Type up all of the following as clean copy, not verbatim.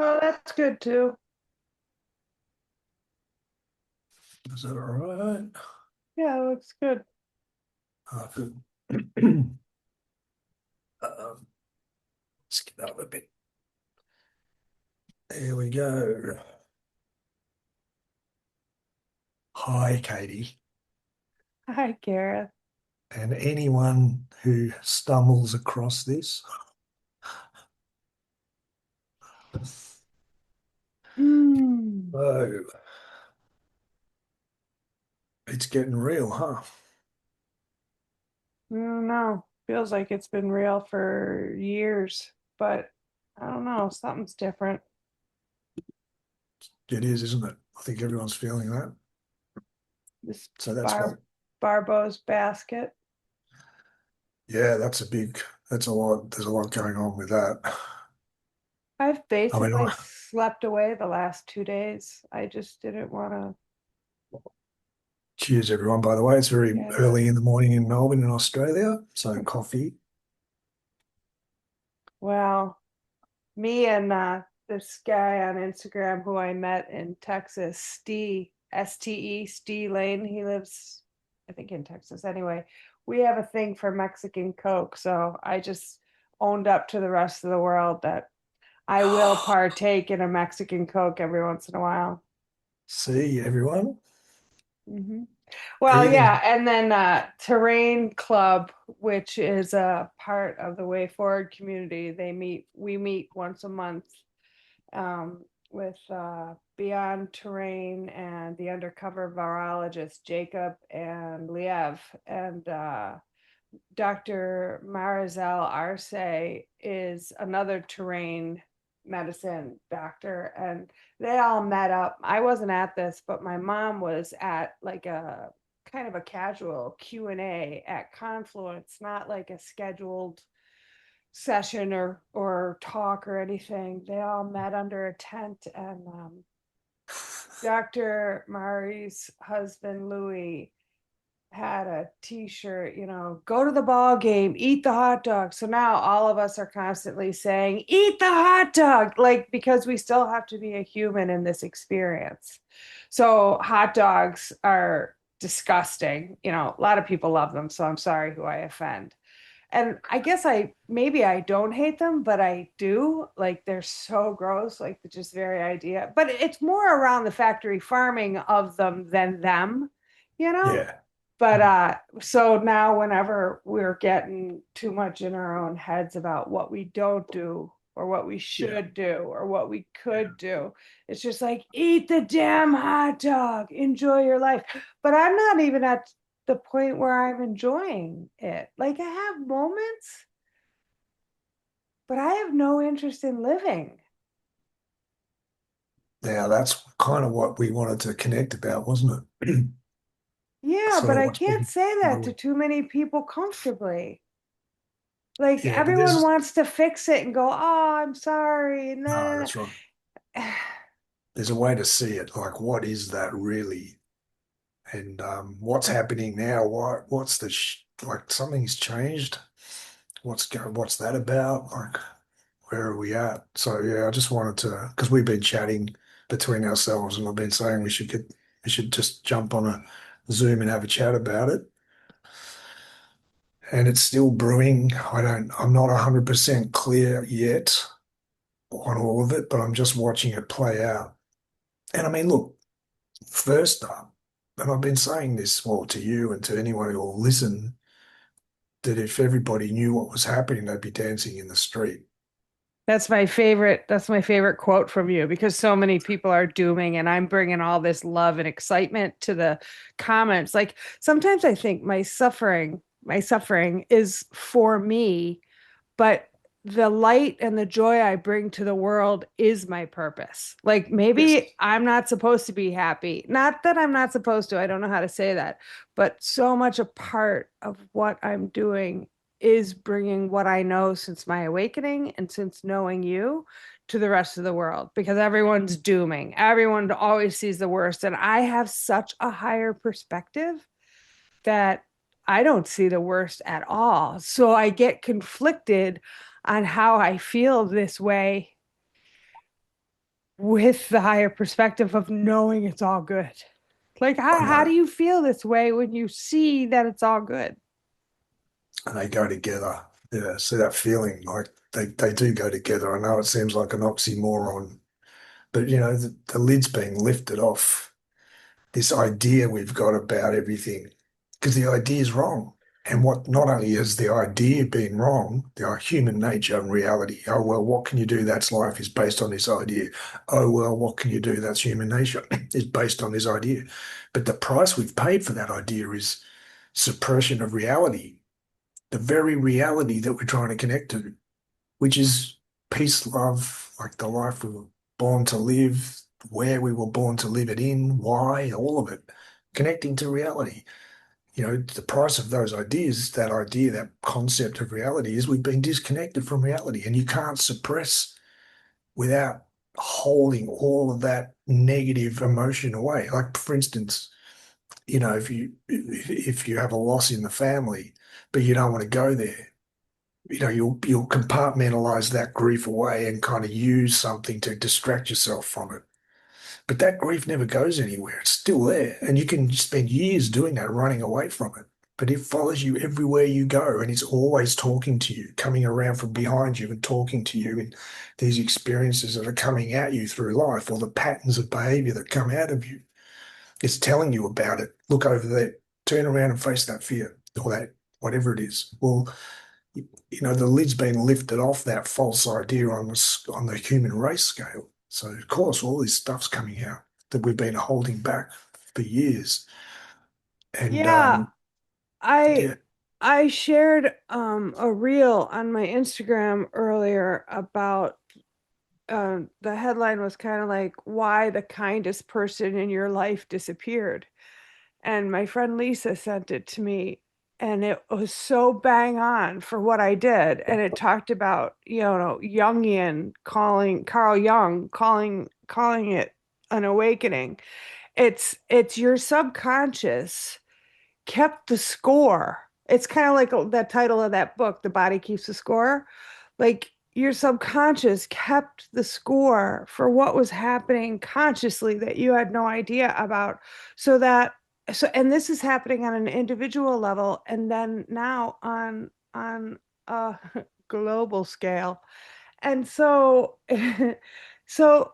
Oh, that's good too. Is that all right? Yeah, it looks good. Good. Let's get up a bit. There we go. Hi, Katie. Hi, Gareth. And anyone who stumbles across this, Hmm. oh, it's getting real, huh? I don't know. Feels like it's been real for years, but I don't know. Something's different. It is, isn't it? I think everyone's feeling that. This So that's what, bar Barbo's basket. yeah, that's a lot. There's a lot going on with that. I've I mean, basically slept away the last 2 days. I just didn't want to cheers, everyone, by the way. It's very get it. early in the morning in Melbourne, in Australia. So coffee. Well, me and this guy on Instagram who I met in Texas, Steve Lane. He lives, I think, in Texas. Anyway, we have a thing for Mexican Coke, so I just owned up to the rest of the world that I will partake in a Mexican Coke every once in a while. See, everyone, Hmm. Well, everything's, yeah, and then Terrain Club, which is a part of the Way Forward community. We meet once a month with Beyond Terrain and the undercover virologist Jacob and Liev. And Dr. Marizel Arce is another terrain medicine doctor. And they all met up. I wasn't at this, but my mom was at like a kind of a casual Q&A at Confluence, not like a scheduled session or talk or anything. They all met under a tent, and Dr. Mari's husband Louis had a t-shirt, go to the ball game, eat the hot dog. So now all of us are constantly saying, eat the hot dog, like because we still have to be a human in this experience. So hot dogs are disgusting. A lot of people love them, so I'm sorry who I offend. And I guess I don't hate them, but I do. Like they're so gross, like the just very idea. But it's more around the factory farming of them than them, you know? yeah. But so now whenever we're getting too much in our own heads about what we don't do or what we Yeah. should do or what we Yeah. could do, it's just like eat the damn hot dog, enjoy your life. But I'm not even at the point where I'm enjoying it. Like I have moments, but I have no interest in living. Now that's kind of what we wanted to connect about, wasn't it? Yeah, Sort but of I what's can't been say that to growing. too many people comfortably. Like Yeah, but everyone wants to fix it and go, "Oh, I'm sorry." no, Nah. that's right. There's a way to see it. Like, what is that really? And what's happening now? What's like something's changed? What's that about? Like, where are we at? So yeah, I just wanted to because we've been chatting between ourselves, and I've been saying we should just jump on a Zoom and have a chat about it. And it's still brewing. I'm not 100% clear yet on all of it, but I'm just watching it play out. And I mean, look, first up, and I've been saying this, well, to you and to anyone who will listen, that if everybody knew what was happening, they'd be dancing in the street. That's my favorite. That's my favorite quote from you because so many people are dooming and I'm bringing all this love and excitement to the comments. Like sometimes I think my suffering is for me, but the light and the joy I bring to the world is my purpose. Like Yes. maybe I'm not supposed to be happy. Not that I'm not supposed to. I don't know how to say that, but so much a part of what I'm doing is bringing what I know since my awakening and since knowing you to the rest of the world because everyone's dooming. Everyone always sees the worst. And I have such a higher perspective that I don't see the worst at all. So I get conflicted on how I feel this way with the higher perspective of knowing it's all good. Like, I how do know. you feel this way when you see that it's all good? And they go together. Yeah, see that feeling like they do go together. I know it seems like an oxymoron, but the lid's being lifted off this idea we've got about everything because the idea is wrong. And what not only is the idea being wrong, our human nature and reality. Oh, well, what can you do? That's life is based on this idea. Oh, well, what can you do? That's human nature is based on this idea. But the price we've paid for that idea is suppression of reality, the very reality that we're trying to connect to, which is peace, love, like the life we were born to live, where we were born to live it in, why, all of it, connecting to reality. The price of those ideas, that idea, that concept of reality is we've been disconnected from reality, and you can't suppress without holding all of that negative emotion away. Like, for instance, if you have a loss in the family, but you don't want to go there, you'll compartmentalize that grief away and kind of use something to distract yourself from it. But that grief never goes anywhere. It's still there. And you can spend years doing that, running away from it. But it follows you everywhere you go. And it's always talking to you, coming around from behind you and talking to you in these experiences that are coming at you through life, or the patterns of behavior that come out of you. It's telling you about it. Look over there, turn around and face that fear or that, whatever it is. Well, the lid's been lifted off that false idea on the human race scale. So of course, all this stuff's coming out that we've been holding back for years. And Yeah, I yeah, I shared a reel on my Instagram earlier about the headline was kind of like why the kindest person in your life disappeared. And my friend Lisa sent it to me, and it was so bang on for what I did. And it talked about, Jungian calling Carl Jung calling it an awakening. It's your subconscious kept the score. It's kind of like that title of that book, The Body Keeps the Score. Like your subconscious kept the score for what was happening consciously that you had no idea about. So that and this is happening on an individual level and then now on a global scale. And so so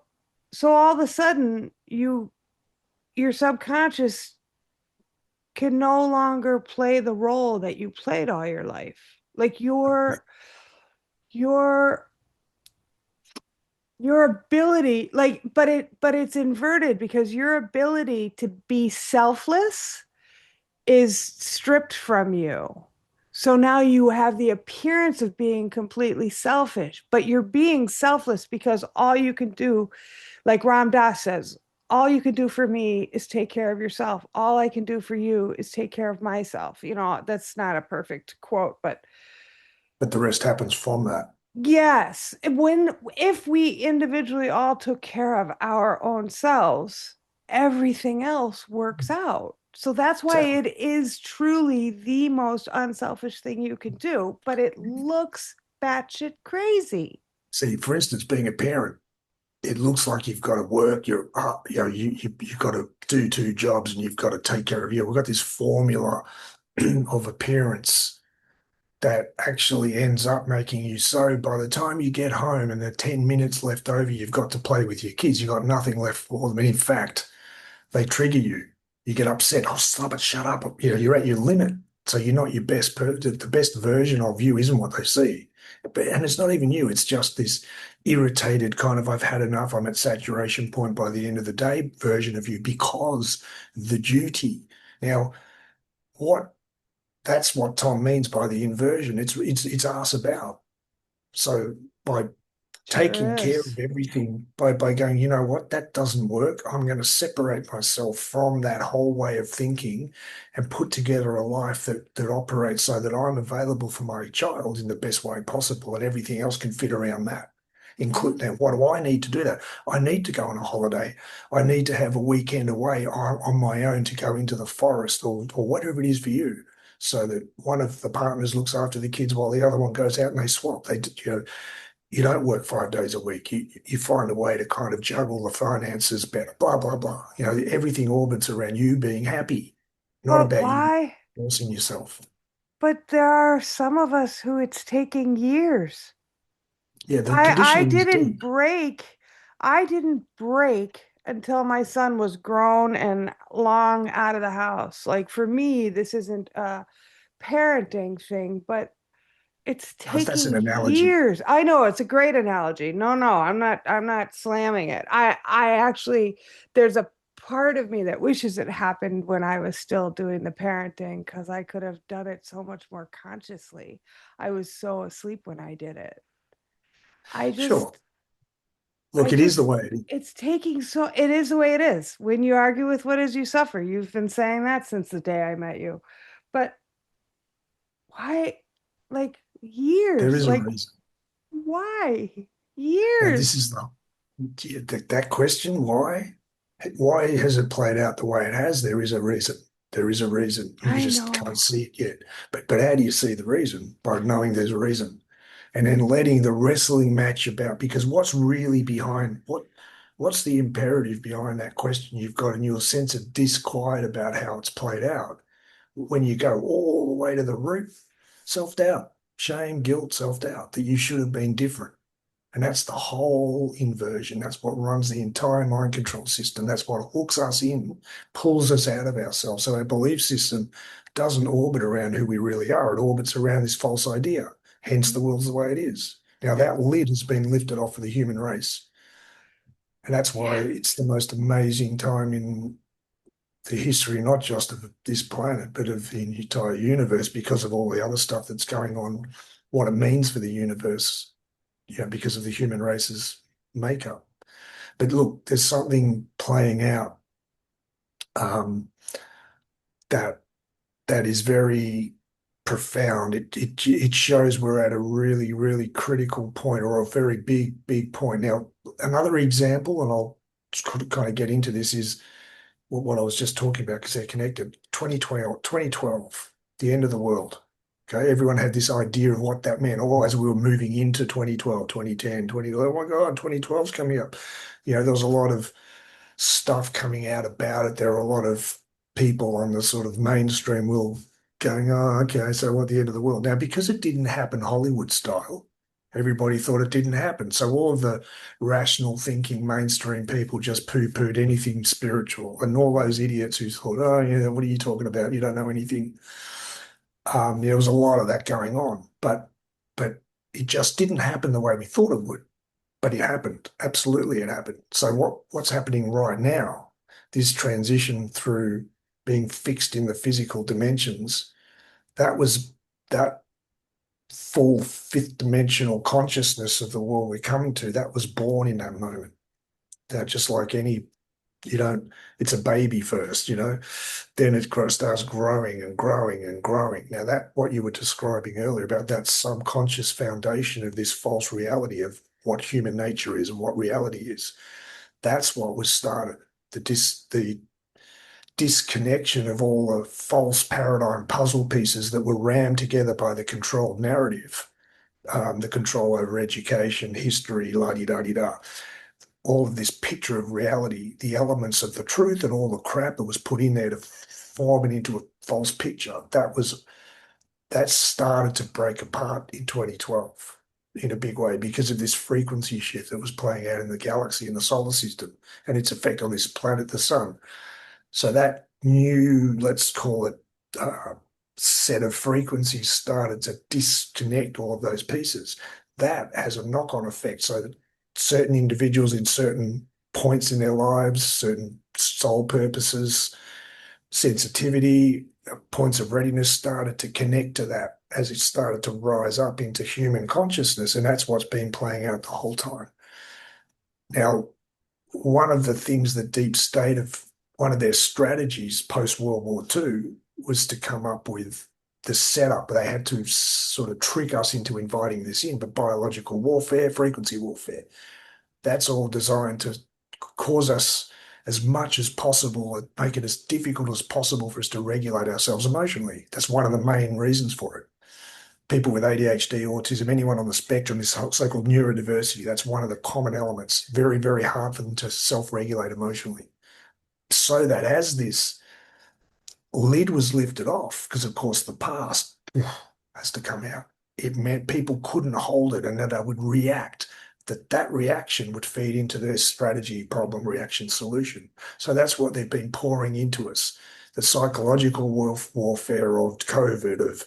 all of a sudden your subconscious can no longer play the role that you played all your life. Like your your ability, like, but it's inverted because your ability to be selfless is stripped from you. So now you have the appearance of being completely selfish, but you're being selfless because all you can do, like Ram Dass says, all you can do for me is take care of yourself. All I can do for you is take care of myself. That's not a perfect quote, but but the rest happens from that. yes, if we individually all took care of our own selves, everything else works out. So that's why Exactly. it is truly the most unselfish thing you can do, but it looks batshit crazy. See, for instance, being a parent, it looks like you've got to work. You've got to do two jobs and you've got to take care of you. We've got this formula of appearance that actually ends up making you so by the time you get home and the 10 minutes left over, you've got to play with your kids. You've got nothing left for them. And in fact, they trigger you. You get upset. Oh, stop it, shut up. You're at your limit. So you're not your the best version of you isn't what they see. And it's not even you. It's just this irritated kind of, I've had enough. I'm at saturation point by the end of the day version of you because the duty. Now, what that's what Tom means by the inversion. It's us about. So by taking Sure care is. of everything, by going, you know what, that doesn't work. I'm going to separate myself from that whole way of thinking and put together a life that operates so that I'm available for my child in the best way possible, and everything else can fit around that. Include now, what do I need to do that? I need to go on a holiday. I need to have a weekend away on my own to go into the forest or whatever it is for you, so that one of the partners looks after the kids while the other one goes out and they swap. You don't work 5 days a week. You find a way to kind of juggle the finances better, blah, blah, blah. Everything orbits around you being happy, not But about you why? forcing yourself. But there are some of us who it's taking years. Yeah, the I conditioning is didn't deep. break. I didn't break until my son was grown and long out of the house. Like for me, this isn't a parenting thing, but it's That's an taking analogy. years. I know it's a great analogy. No, I'm not slamming it. I actually there's a part of me that wishes it happened when I was still doing the parenting because I could have done it so much more consciously. I was so asleep when I did it. I Sure. just I Look, it is the just way it is. it's taking so it is the way it is. When you argue with what is you suffer. You've been saying that since the day I met you. But why like There years? is a Like reason. why? Now, this Years. is that question, why? Why has it played out the way it has? There is a reason. There is a reason. You I just know. can't see it yet. But how do you see the reason? By knowing there's a reason. And then letting the wrestling match about, because what's really behind what's the imperative behind that question you've got, and your sense of disquiet about how it's played out when you go all the way to the root? Self-doubt, shame, guilt, self-doubt that you should have been different. And that's the whole inversion. That's what runs the entire mind control system. That's what hooks us in, pulls us out of ourselves. So our belief system doesn't orbit around who we really are. It orbits around this false idea. Hence, the world's the way it is. Now, that lid has been lifted off of the human race. And that's why Yeah. it's the most amazing time in the history, not just of this planet, but of the entire universe, because of all the other stuff that's going on, what it means for the universe, because of the human race's makeup. But look, there's something playing out um, that that is very profound. It shows we're at a really, really critical point, or a very big point. Now, another example, and I'll kind of get into this, is what I was just talking about because they're connected. 2012, the end of the world. Okay, everyone had this idea of what that meant. Oh, as we were moving into 2012, 2010, 2011, oh my God, 2012's coming up. There was a lot of stuff coming out about it. There were a lot of people on the sort of mainstream world going, oh, okay, so what, the end of the world? Now, because it didn't happen Hollywood style, everybody thought it didn't happen. So all of the rational thinking mainstream people just poo-pooed anything spiritual. And all those idiots who thought, oh, yeah, what are you talking about? You don't know anything. There was a lot of that going on, but it just didn't happen the way we thought it would. But it happened. Absolutely, it happened. So what's happening right now? This transition through being fixed in the physical dimensions, that was that full fifth dimensional consciousness of the world we're coming to, that was born in that moment. That just like any, you don't, it's a baby first, then it starts growing and growing and growing. Now that what you were describing earlier about that subconscious foundation of this false reality of what human nature is and what reality is, that's what was started. The disconnection of all the false paradigm puzzle pieces that were rammed together by the controlled narrative, the control over education, history, la di da di da. All of this picture of reality, the elements of the truth, and all the crap that was put in there to form it into a false picture. That started to break apart in 2012 in a big way because of this frequency shift that was playing out in the galaxy and the solar system and its effect on this planet, the sun. So that new, let's call it, set of frequencies started to disconnect all of those pieces. That has a knock-on effect so that certain individuals in certain points in their lives, certain soul purposes, sensitivity, points of readiness started to connect to that as it started to rise up into human consciousness. And that's what's been playing out the whole time. Now, one of the things that Deep State of one of their strategies post World War II was to come up with the setup. They had to sort of trick us into inviting this in, but biological warfare, frequency warfare, that's all designed to cause us as much as possible, make it as difficult as possible for us to regulate ourselves emotionally. That's one of the main reasons for it. people with ADHD, autism, anyone on the spectrum, this so-called neurodiversity, that's one of the common elements. Very, very hard for them to self-regulate emotionally. So that as this lid was lifted off, because of course the past has to come out, it meant people couldn't hold it and that they would react, that reaction would feed into their strategy, problem, reaction, solution. So that's what they've been pouring into us. The psychological warfare of COVID, of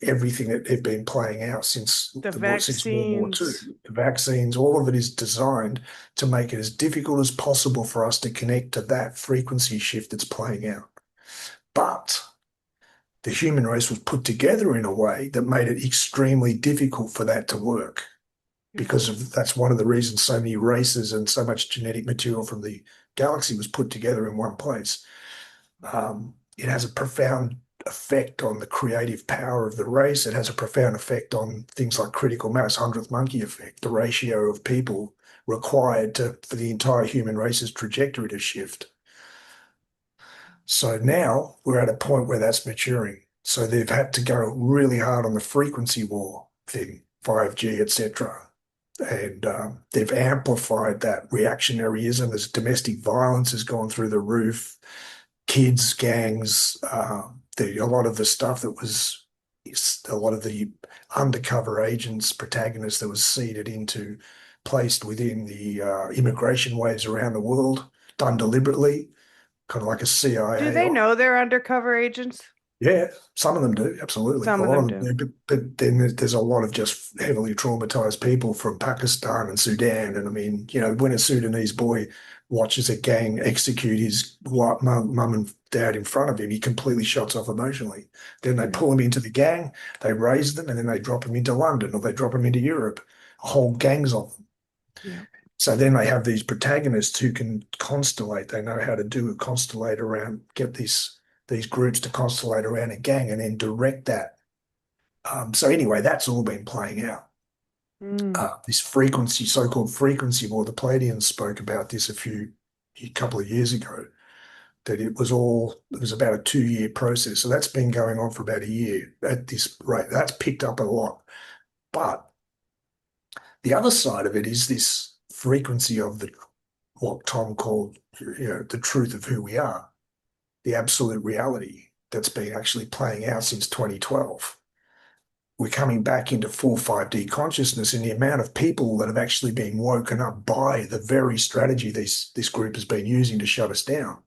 everything that they've been playing out The since World War II. vaccines. The vaccines, all of it is designed to make it as difficult as possible for us to connect to that frequency shift that's playing out. But the human race was put together in a way that made it extremely difficult for that to work Yeah. because of that's one of the reasons so many races and so much genetic material from the galaxy was put together in one place. It has a profound effect on the creative power of the race. It has a profound effect on things like critical mass, hundredth monkey effect, the ratio of people required for the entire human race's trajectory to shift. So now we're at a point where that's maturing. So they've had to go really hard on the frequency war thing, 5G, etc. And they've amplified that reactionaryism as domestic violence has gone through the roof, kids, gangs, a lot of the stuff that was a lot of the undercover agents, protagonists that was seeded into, placed within the immigration waves around the world, done deliberately, kind of like a Do CIA. they know they're undercover agents? Yeah, some of them do, absolutely. Some A of lot them of them do. do, but then there's a lot of just heavily traumatized people from Pakistan and Sudan. And I mean, when a Sudanese boy watches a gang execute his white mum and dad in front of him, he completely shuts off emotionally. Then they Yeah. pull him into the gang, they raise them, and then they drop him into London or they drop him into Europe. Whole gangs of them. Yeah. So then they have these protagonists who can constellate. They know how to do a constellate around, get these groups to constellate around a gang and then direct that. So anyway, that's all been playing out. Mm. This frequency, so-called frequency war, the Palladians spoke about this a couple of years ago, that it was about a 2 year process. So that's been going on for about a year at this rate. That's picked up a lot. But the other side of it is this frequency of what Tom called, the truth of who we are, the absolute reality that's been actually playing out since 2012. We're coming back into full 5D consciousness, and the amount of people that have actually been woken up by the very strategy this group has been using to shut us down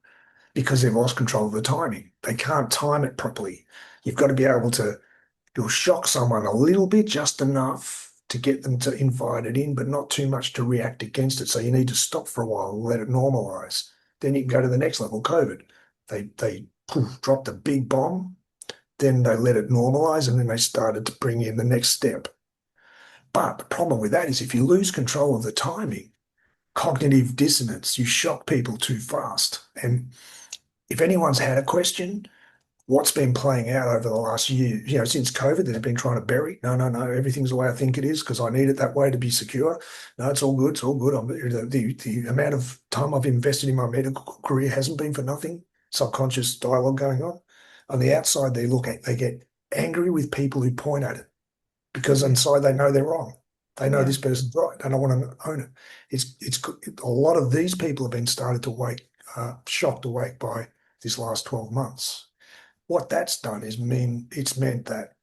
because they've lost control of the timing. They can't time it properly. You've got to be able to you'll shock someone a little bit, just enough to get them to invite it in, but not too much to react against it. So you need to stop for a while and let it normalize. Then you can go to the next level, COVID. They dropped a big bomb, then they let it normalize, and then they started to bring in the next step. But the problem with that is if you lose control of the timing, cognitive dissonance, you shock people too fast. And if anyone's had a question, what's been playing out over the last year, since COVID that they've been trying to bury. No, no, no, everything's the way I think it is because I need it that way to be secure. No, it's all good. It's all good. The amount of time I've invested in my medical career hasn't been for nothing. Subconscious dialogue going on. On the outside, they get angry with people who point at it because Yeah. inside they know they're wrong. They know Yeah. this person's right. They don't want to own it. It's a lot of these people have been started to shocked awake by this last 12 months. What that's done is it's meant that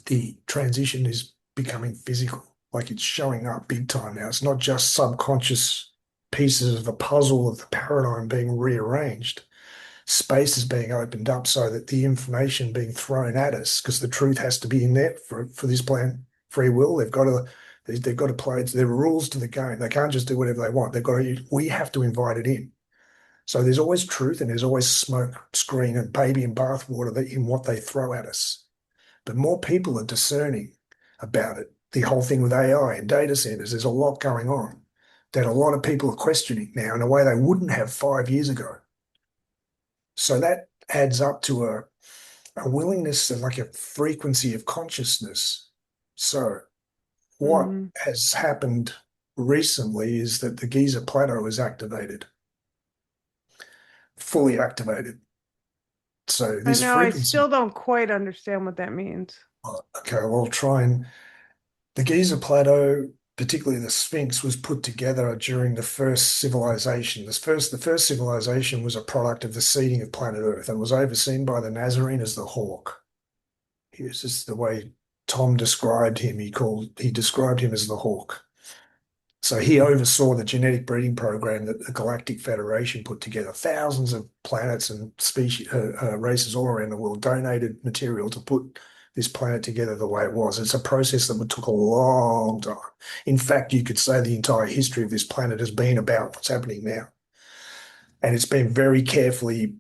the transition is becoming physical, like it's showing up big time now. It's not just subconscious pieces of the puzzle of the paradigm being rearranged. Space is being opened up so that the information being thrown at us, because the truth has to be in there for this plan, free will. They've got to play. There are rules to the game. They can't just do whatever they want. We have to invite it in. So there's always truth and there's always smoke screen and baby and bathwater in what they throw at us. But more people are discerning about it. The whole thing with AI and data centers, there's a lot going on that a lot of people are questioning now in a way they wouldn't have 5 years ago. So that adds up to a willingness and like a frequency of consciousness. So what Hmm. has happened recently is that the Giza Plateau is activated, fully activated. So I this know I frequency, still don't quite understand what that means. Okay, well, I'll try and the Giza Plateau, particularly the Sphinx, was put together during the first civilization. The first civilization was a product of the seeding of planet Earth and was overseen by the Nazarene as the hawk. This is the way Tom described him. He described him as the hawk. So he oversaw the genetic breeding program that the Galactic Federation put together. Thousands of planets and species, races all around the world donated material to put this planet together the way it was. It's a process that took a long time. In fact, you could say the entire history of this planet has been about what's happening now. And it's been very carefully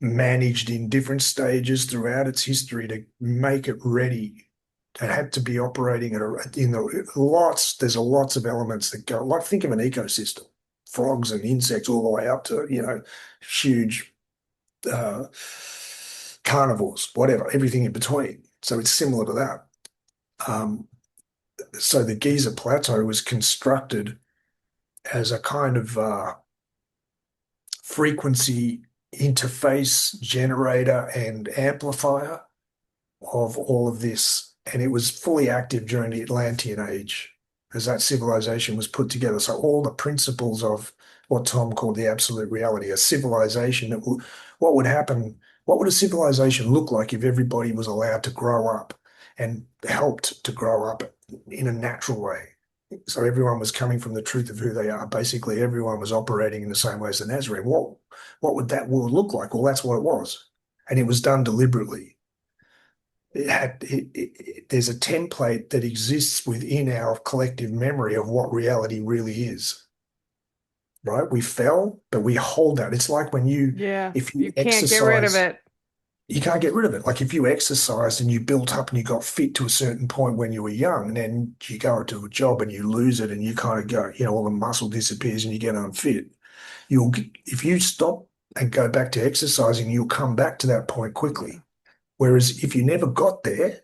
managed in different stages throughout its history to make it ready. It had to be operating in the lots. There's lots of elements that go. Like think of an ecosystem, frogs and insects all the way up to huge uh, carnivores, whatever, everything in between. So it's similar to that. Um, so the Giza Plateau was constructed as a kind of frequency interface generator and amplifier of all of this, and it was fully active during the Atlantean age as that civilization was put together. So all the principles of what Tom called the absolute reality, a civilization what would happen, what would a civilization look like if everybody was allowed to grow up and helped to grow up in a natural way? So everyone was coming from the truth of who they are. Basically, everyone was operating in the same way as the Nazarene. What would that world look like? Well, that's what it was. And it was done deliberately. There's a template that exists within our collective memory of what reality really is, right? We fell, but we hold that. It's like Yeah, if you you can't get rid of exercise, it. you can't get rid of it. Like if you exercised and you built up and you got fit to a certain point when you were young, and then you go into a job and you lose it and you kind of go, all the muscle disappears and you get unfit. If you stop and go back to exercising, you'll come back to that point Yeah. quickly. Whereas if you never got there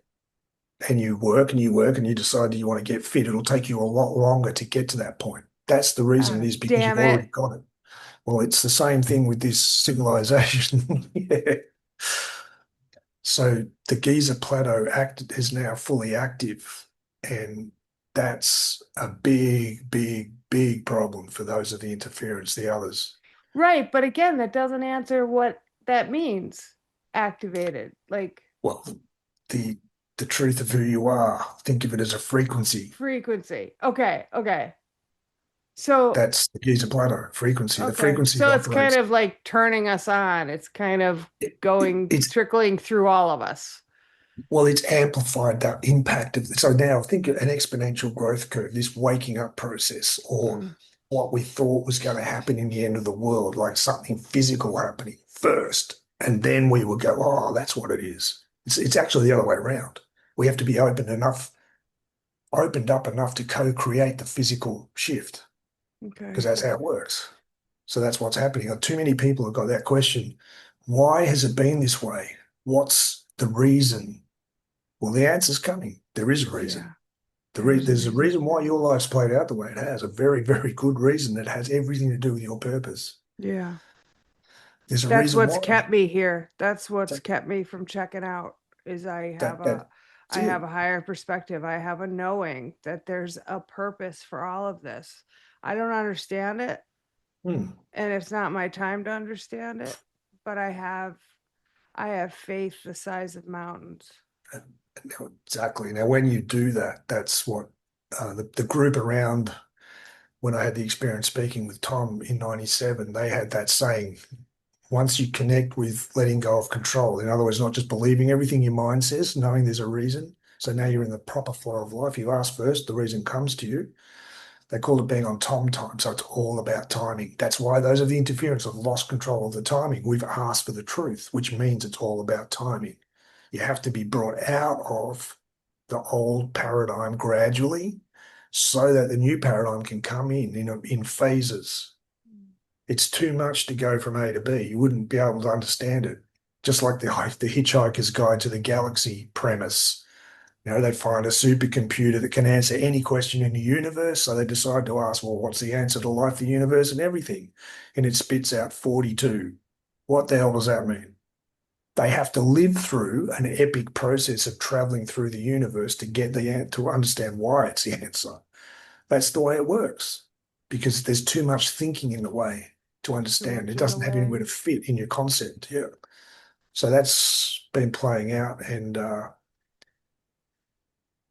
and you work and you work and you decide you want to get fit, it'll take you a lot longer to get to that point. That's the reason it is because you've Damn it. already got it. Well, it's the same thing with this civilization. Yeah. So the Giza Plateau is now fully active, and that's a big, big, big problem for those of the interference, the others. Right, but again, that doesn't answer what that means. Activated, like Well, the the truth of who you are, think of it as a frequency. frequency. Okay, okay. So, That's the Giza Plateau frequency. The okay. frequency So it's kind operates. of like turning us on. It's kind of going, It's trickling through all of us. Well, it's amplified that impact of. So now think of an exponential growth curve, this waking up process, or Mm, what we thought was going to happen in the end of the world, like something physical happening first, and then we would go, oh, that's what it is. It's actually the other way around. We have to be opened up enough to co-create the physical shift because okay. that's how it works. So that's what's happening. Too many people have got that question. Why has it been this way? What's the reason? Well, the answer's coming. There is a reason. Yeah, there's a There's a reason. reason why your life's played out the way it has. A very, very good reason that has everything to do with your purpose. Yeah. There's a That's reason what's why. kept me here. That's what's That, kept me from checking out is that's I have it. a higher perspective. I have a knowing that there's a purpose for all of this. I don't understand it, Hmm. and it's not my time to understand it, but I have faith the size of mountains. Exactly. Now, when you do that, that's what the group around when I had the experience speaking with Tom in '97, they had that saying, once you connect with letting go of control, in other words, not just believing everything your mind says, knowing there's a reason. So now you're in the proper flow of life. You ask first, the reason comes to you. They call it being on Tom time. So it's all about timing. That's why those of the interference have lost control of the timing. We've asked for the truth, which means it's all about timing. You have to be brought out of the old paradigm gradually so that the new paradigm can come in phases. It's too much to go from A to B. You wouldn't be able to understand it. Just like the Hitchhiker's Guide to the Galaxy premise. They find a supercomputer that can answer any question in the universe. So they decide to ask, well, what's the answer to life, the universe, and everything? And it spits out 42. What the hell does that mean? They have to live through an epic process of traveling through the universe to get to understand why it's the answer. That's the way it works because there's too much thinking in the way to Too understand. much It in the doesn't have way. anywhere to fit in your concept. Yeah. So that's been playing out. And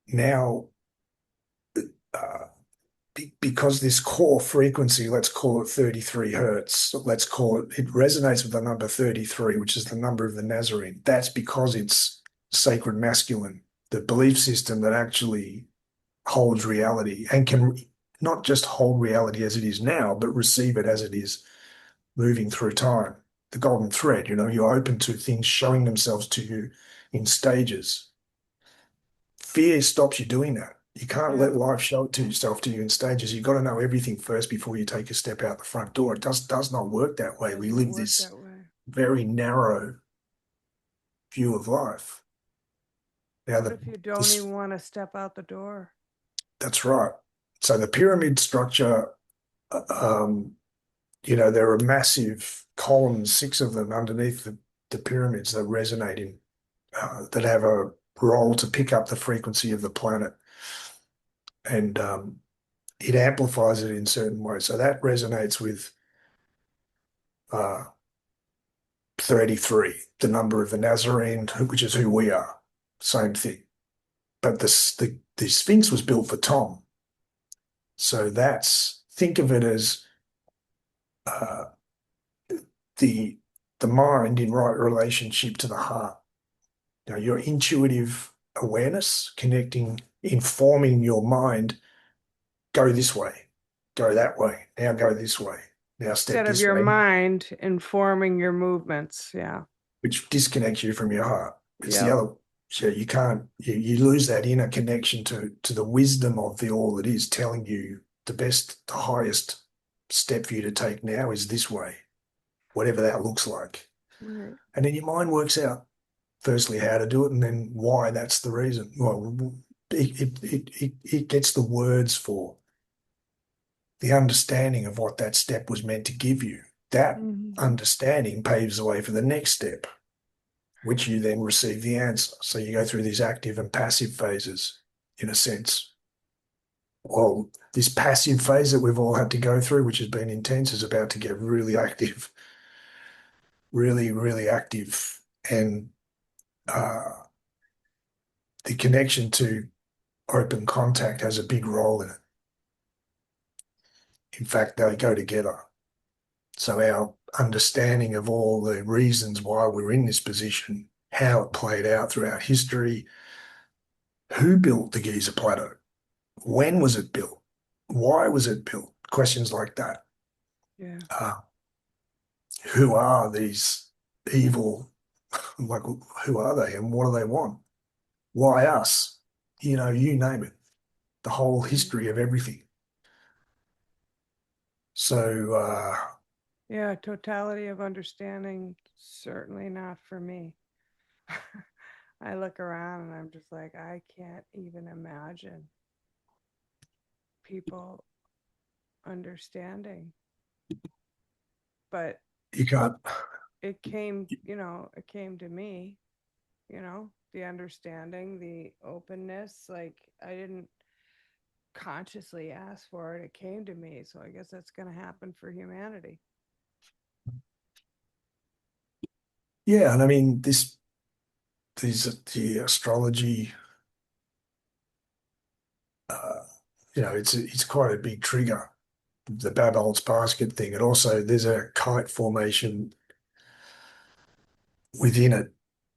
now, uh, because this core frequency, let's call it 33 hertz, let's call it, it resonates with the number 33, which is the number of the Nazarene. That's because it's sacred masculine, the belief system that actually holds reality and can not just hold reality as it is now, but receive it as it is moving through time. The golden thread, you're open to things showing themselves to you in stages. Fear stops you doing that. You can't Yeah, let life show it to yourself to you in stages. You've got to know everything first before you take a step out the front door. It does not work that way. We doesn't live work this that way. very narrow view of life. Now, What if you don't this even want to step out the door? that's right. So the pyramid structure, um, there are massive columns, six of them underneath the pyramids that resonate that have a role to pick up the frequency of the planet. And it amplifies it in certain ways. So that resonates with uh, 33, the number of the Nazarene, which is who we are. Same thing. But the Sphinx was built for Tom. So think of it as uh, the the mind in right relationship to the heart. Your intuitive awareness, connecting, informing your mind, go this way, go that way, now go this way, now step Instead of this your way, mind informing your movements. Yeah. which disconnects you from your heart. It's the Yep. other. So you can't, you lose that inner connection to the wisdom of the all that is telling you the highest step for you to take now is this way, whatever that looks like. Right. And then your mind works out, firstly, how to do it and then why that's the reason. Well, it gets the words for the understanding of what that step was meant to give you. That Hmm. understanding paves the way for the next step, which you then receive the answer. So you go through these active and passive phases, in a sense. Well, this passive phase that we've all had to go through, which has been intense, is about to get really active, really, really active. And the connection to open contact has a big role in it. In fact, they go together. So our understanding of all the reasons why we're in this position, how it played out throughout history, who built the Giza Plateau, when was it built, why was it built, questions like that. Yeah. Uh, who are these evil, like who are they and what do they want? Why us? You name it, the whole Right. history of everything. So, Yeah. Totality of understanding, certainly not for me. I look around and I'm just like, I can't even imagine people understanding. But you can't, it came to me, the understanding, the openness. Like, I didn't consciously ask for it. It came to me. So I guess that's going to happen for humanity. yeah, and I mean, the astrology, uh, it's quite a big trigger. The Babel's basket thing. And also there's a kite formation within it.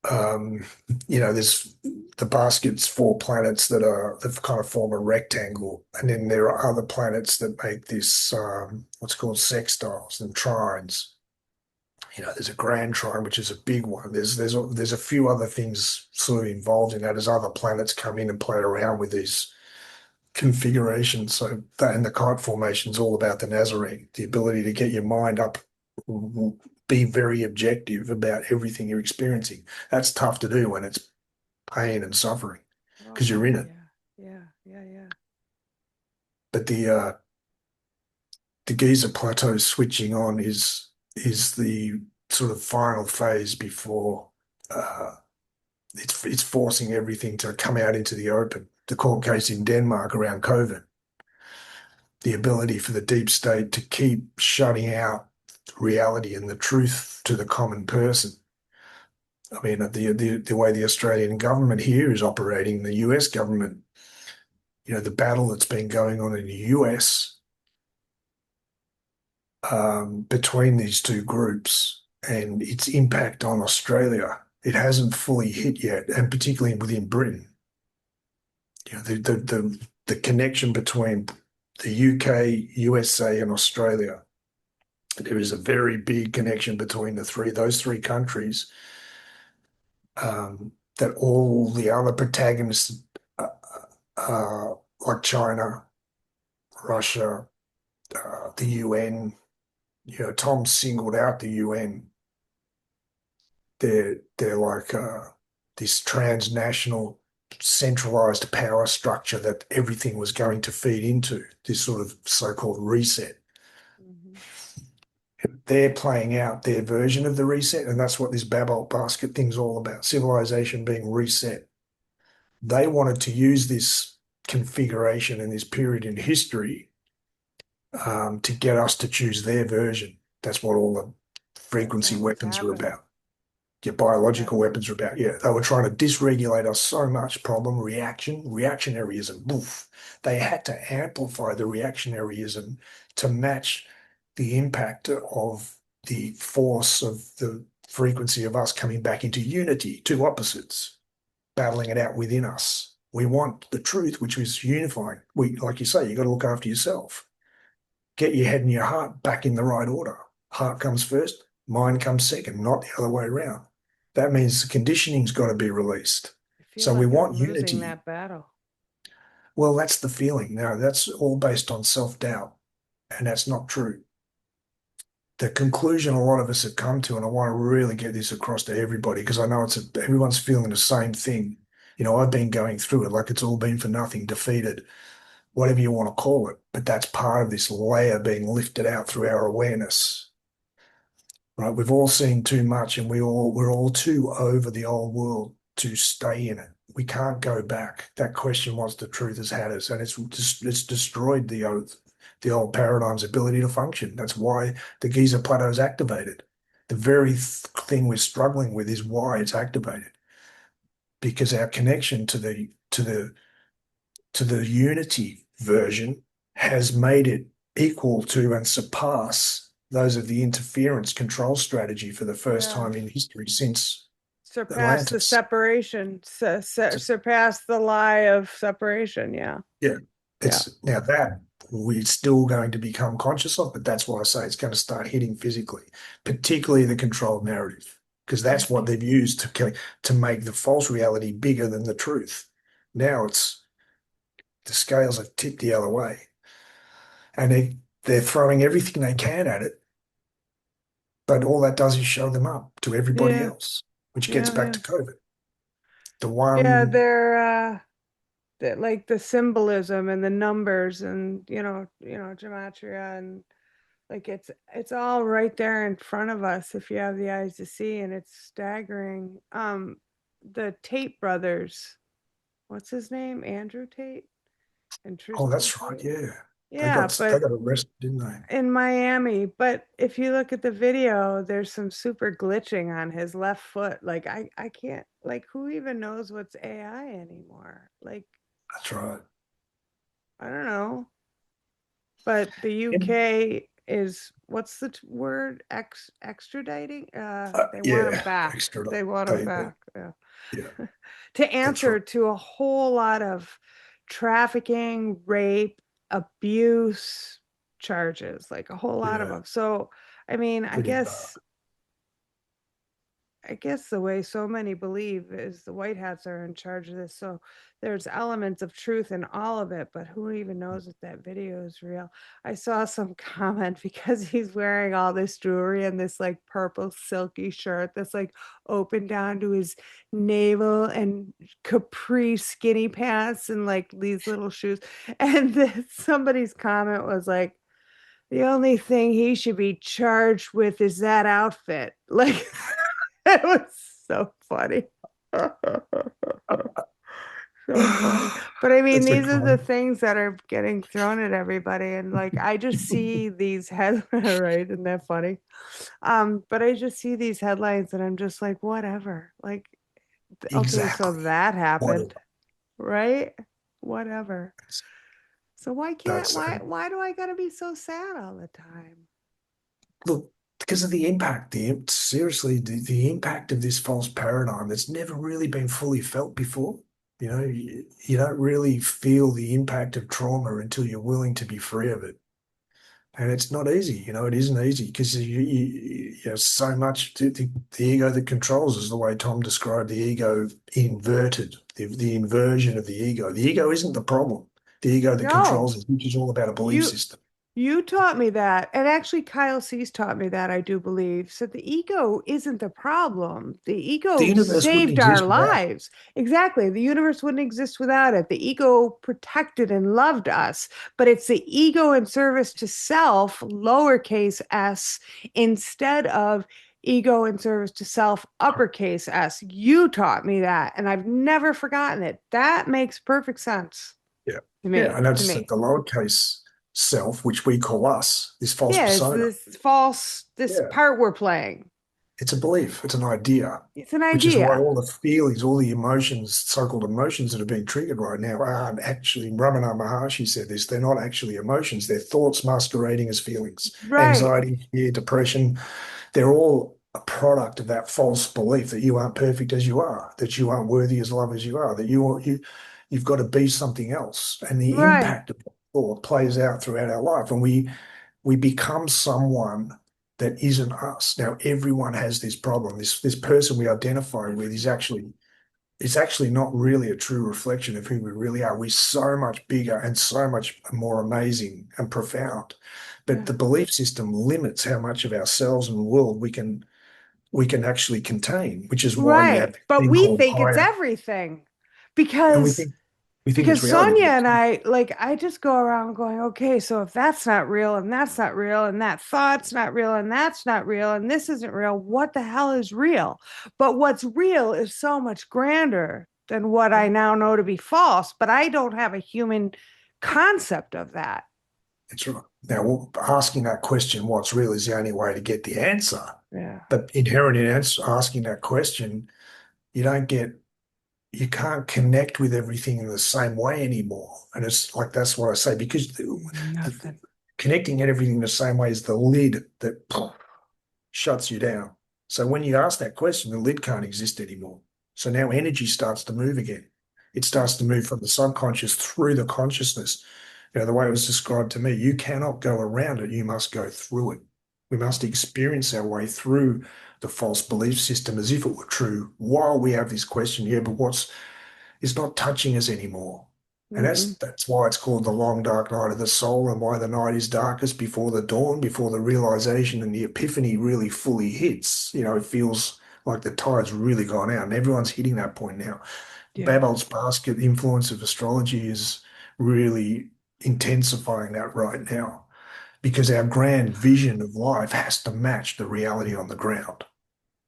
Um, there's the basket's four planets that kind of form a rectangle, and then there are other planets that make this what's called sextiles and trines. There's a grand trine, which is a big one. There's a few other things sort of involved in that as other planets come in and play around with these configurations. So that and the kite formation is all about the Nazarene, the ability to get your mind up, be very objective about everything you're experiencing. That's tough to do when it's pain and suffering Oh, because you're God. in it. Yeah. Yeah. Yeah. Yeah. But the Giza Plateau switching on is the sort of final phase before. uh, it's forcing everything to come out into the open. The court case in Denmark around COVID, the ability for the deep state to keep shutting out reality and the truth to the common person. I mean, the way the Australian government here is operating, the US government, the battle that's been going on in the US between these two groups and its impact on Australia, it hasn't fully hit yet, and particularly within Britain. The connection between the UK, USA, and Australia. There is a very big connection between those three countries, that all the other protagonists, uh, like China, Russia, the UN. Tom singled out the UN. They're like this transnational centralized power structure that everything was going to feed into, this sort of so-called reset. Mhm. They're playing out their version of the reset, and that's what this Babel basket thing's all about, civilization being reset. They wanted to use this configuration and this period in history to get us to choose their version. That's what all the frequency That's what's weapons are happening. about. Your biological That's weapons are about. Yeah, they were trying to dysregulate us so much. Problem, reaction, reactionaryism. Oof. They had to amplify the reactionaryism to match the impact of the force of the frequency of us coming back into unity, two opposites, battling it out within us. We want the truth, which is unifying. Like you say, you got to look after yourself. Get your head and your heart back in the right order. Heart comes first, mind comes second, not the other way around. That means the conditioning's got to be released. I feel So we like want I'm losing unity. that battle. Well, that's the feeling. Now, that's all based on self-doubt, and that's not true. The conclusion a lot of us have come to, and I want to really get this across to everybody because I know everyone's feeling the same thing. I've been going through it like it's all been for nothing, defeated, whatever you want to call it. But that's part of this layer being lifted out through our awareness. Right? We've all seen too much, and we're all too over the old world to stay in it. We can't go back. That question, what's the truth, has had us, and it's destroyed the old paradigm's ability to function. That's why the Giza Plateau is activated. The very thing we're struggling with is why it's activated, because our connection to the unity version has made it equal to and surpass those of the interference control strategy for the first Yeah. time in history since Surpass the Atlantis. separation, So, surpass the lie of separation. Yeah. yeah, Yeah. it's now that we're still going to become conscious of, but that's why I say it's going to start hitting physically, particularly the controlled narrative, because that's what they've used to make the false reality bigger than the truth. Now the scales have tipped the other way, and they're throwing everything they can at it. But all that does is show them up to everybody Yeah. else, which gets Yeah. back Yeah. to COVID. The Yeah. one, That like the symbolism and the numbers and gematria and like it's all right there in front of us if you have the eyes to see, and it's staggering. The Tate brothers, what's his name? Andrew Tate and oh, Tristan that's right, Tate. yeah. They Yeah, got they but got arrested, didn't they? in Miami. But if you look at the video, there's some super glitching on his left foot. Like I can't, like, who even knows what's AI anymore? Like, That's right. I don't know. But the And, UK is, what's the word? Extraditing? They want him yeah, back. extra. They want him They, back. Yeah. yeah, To that's right. answer to a whole lot of trafficking, rape, abuse charges, like a whole lot of Yeah, them. So, I mean, I pretty guess dark. I guess the way so many believe is the white hats are in charge of this. So there's elements of truth in all of it, but who even knows if that video is real? I saw some comment because he's wearing all this jewelry and this like purple silky shirt that's like open down to his navel and capri skinny pants and like these little shoes. And somebody's comment was like, the only thing he should be charged with is that outfit. Like, it was So funny. So funny. But I mean, That's a these are the con. things that are getting thrown at everybody. And like, I just see these headlines, right? Isn't that funny? But I just see these headlines and I'm just like, whatever. Like, okay, so Exactly. that happened, Whatever. right? Whatever. So That's why do I gotta be so sad all the time? look, because of the impact, seriously, the impact of this false paradigm that's never really been fully felt before. You don't really feel the impact of trauma until you're willing to be free of it. And it's not easy, it isn't easy because you have so much the ego that controls is the way Tom described the ego inverted, the inversion of the ego. The ego isn't the problem. The ego that No, controls it, which is all about a belief you system. You taught me that. And actually, Kyle Cease taught me that, I do believe. So the ego isn't the problem. The The ego universe wouldn't saved our exist without it. lives. Exactly. The universe wouldn't exist without it. The ego protected and loved us. But it's the ego in service to self, lowercase s, instead of ego in service to self, uppercase s. You taught me that. And I've never forgotten it. That makes perfect sense Yeah. to Yeah. me. And To that's the me. lowercase self, which we call us, this false Yeah, it's persona. this Yeah. part we're playing. It's a belief, it's an idea, It's an which is why idea. all the feelings, all the emotions, so-called emotions that are being triggered right now aren't actually, Ramana Maharshi said this, they're not actually emotions. They're thoughts masquerading as feelings. Right, Anxiety, fear, depression, they're all a product of that false belief that you aren't perfect as you are, that you aren't worthy as love as you are, that you've got to be something else. And the right, impact of that thought plays out throughout our life. And we become someone that isn't us. Now, everyone has this problem. This person we identify with is actually not really a true reflection of who we really are. We're so much bigger and so much more amazing and profound. But yeah, the belief system limits how much of ourselves and the world we can actually contain, which is why you have right. this But thing we called think it's higher, everything and we because think we think because it's reality. Sonia and I, like, I just go around going, okay, so if that's not real and that's not real and that thought's not real and that's not real and this isn't real, what the hell is real? But what's real is so much grander than what I now know to be false, but I don't have a human concept of that. That's right. Now, asking that question, what's real, is the only way to get the answer. Yeah. But inherent in asking that question, you don't get, you can't connect with everything in the same way anymore. And it's like, that's what I say, because Nothing. connecting at everything the same way is the lid that shuts you down. So when you ask that question, the lid can't exist anymore. So now energy starts to move again. It Yeah. starts to move from the subconscious through the consciousness. The way it was described to me, you cannot go around it, you must go through it. We must experience our way through the false belief system as if it were true while we have this question, yeah, but it's not touching us anymore. And that's Mm-mm. that's why it's called the long dark night of the soul, and why the night is darkest before the dawn, before the realization and the epiphany really fully hits. It feels like the tide's really gone out, and everyone's hitting that point now. Yeah. Babel's basket, the influence of astrology is really intensifying that right now, because our grand vision of life has to match the reality on the ground.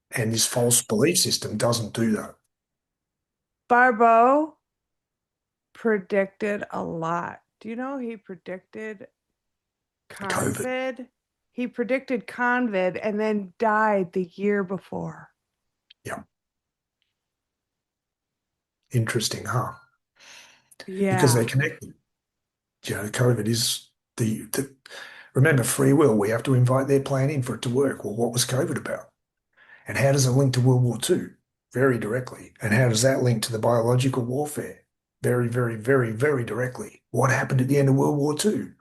And this false belief system doesn't do that. Barbeau predicted a lot. Do you know he predicted COVID. Convid? He predicted Convid and then died the year before. Yeah. Interesting, huh? Because they're Yeah. connected. COVID is the remember, free will. We have to invite their plan in for it to work. Well, what was COVID about? And how does it link to World War II? Very directly. And how does that link to the biological warfare? Very, very, very, very directly. What happened at the end of World War II?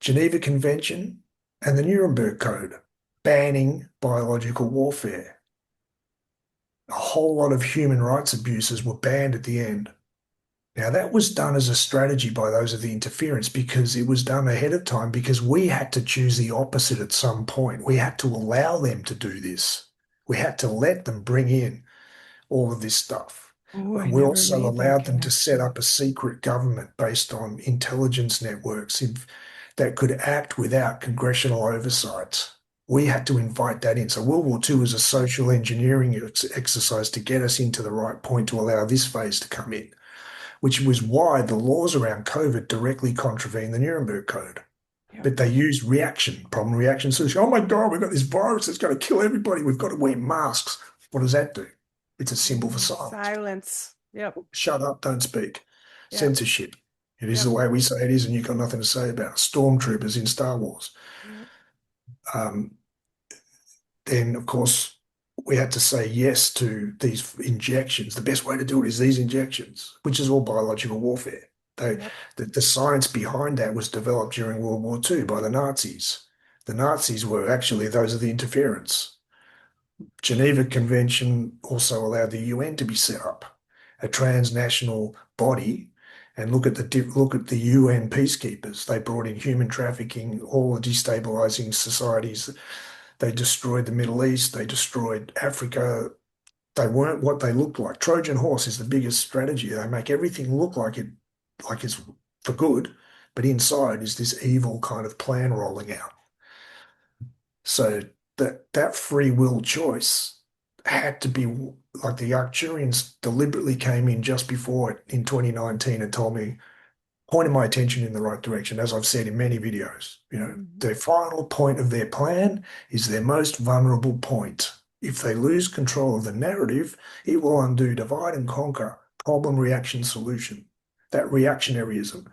Geneva Convention and the Nuremberg Code banning biological warfare. A whole lot of human rights abuses were banned at the end. Now, that was done as a strategy by those of the interference, because it was done ahead of time, because we had to choose the opposite at some point. We had to allow them to do this. We had to let them bring in all of this stuff. Oh, I And we never also made that allowed them to set connection. up a secret government based on intelligence networks that could act without congressional oversight. We had to invite that in. So World War II was a social engineering exercise to get us into the right point to allow this phase to come in, which was why the laws around COVID directly contravene the Nuremberg Code. Yep. But they use reaction, problem reaction solution. Oh my God, we've got this virus that's going to kill everybody. We've got to wear masks. What does that do? It's a symbol for silence. Silence. Yep. Shut up, don't speak. Yep. Censorship. It is the Yep. way we say it is, and you've got nothing to say about it. Stormtroopers in Star Wars. Yep. Um, then, of course, we had to say yes to these injections. The best way to do it is these injections, which is all biological warfare. They, Yep. the science behind that was developed during World War II by the Nazis. The Nazis were actually those of the interference. Geneva Convention also allowed the UN to be set up, a transnational body, and look at the UN peacekeepers. They brought in human trafficking, all the destabilizing societies. They destroyed the Middle East. They destroyed Africa. They weren't what they looked like. Trojan horse is the biggest strategy. They make everything look like it's for good, but inside is this evil kind of plan rolling out. So that free will choice had to be like the Arcturians deliberately came in just before it in 2019 and told me, pointed my attention in the right direction, as I've said in many videos. Mhm. The final point of their plan is their most vulnerable point. If they lose control of the narrative, it will undo divide and conquer, problem, reaction, solution. That reactionaryism.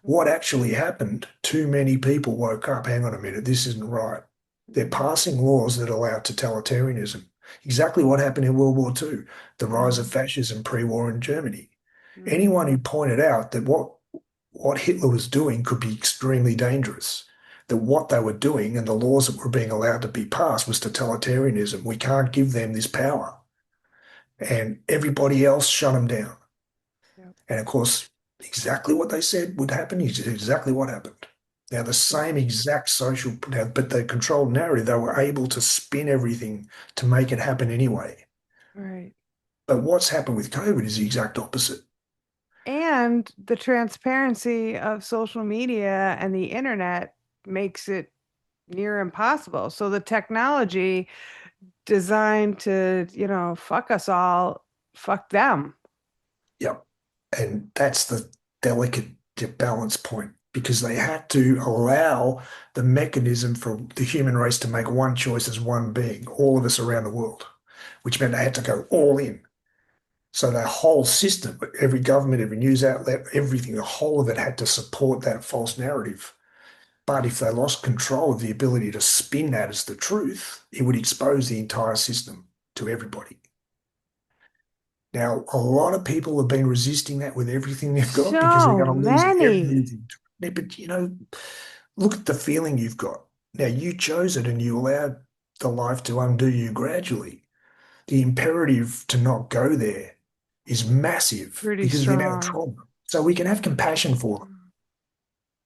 What actually happened, too many people woke up, hang on a minute, this isn't right. They're passing laws that allow totalitarianism. Exactly what happened in World War II, the rise of Mhm. fascism pre-war in Germany. Anyone Mhm. who pointed out that what Hitler was doing could be extremely dangerous, that what they were doing and the laws that were being allowed to be passed was totalitarianism. We can't give them this power. And everybody else shut them down. Yep. And of course, exactly what they said would happen is exactly what happened. Now, the Yep. same exact social, but the controlled narrative, they were able to spin everything to make it happen anyway. Right. But what's happened with COVID is the exact opposite. And the transparency of social media and the internet makes it near impossible. So the technology designed to, fuck us all, fuck them. Yep. And that's the delicate balance point because they had to allow the mechanism for the human race to make one choice as one being, all of us around the world, which meant they had to go all in. So the whole system, every government, every news outlet, everything, the whole of it had to support that false narrative. But if they lost control of the ability to spin that as the truth, it would expose the entire system to everybody. Now, a lot of people have been resisting that with everything they've got because they're So going to lose many. everything. But, look at the feeling you've got. Now, you chose it and you allowed the life to undo you gradually. The imperative to not go there is massive Pretty because of the amount of strong. trauma. So we can have compassion Pretty for them. strong.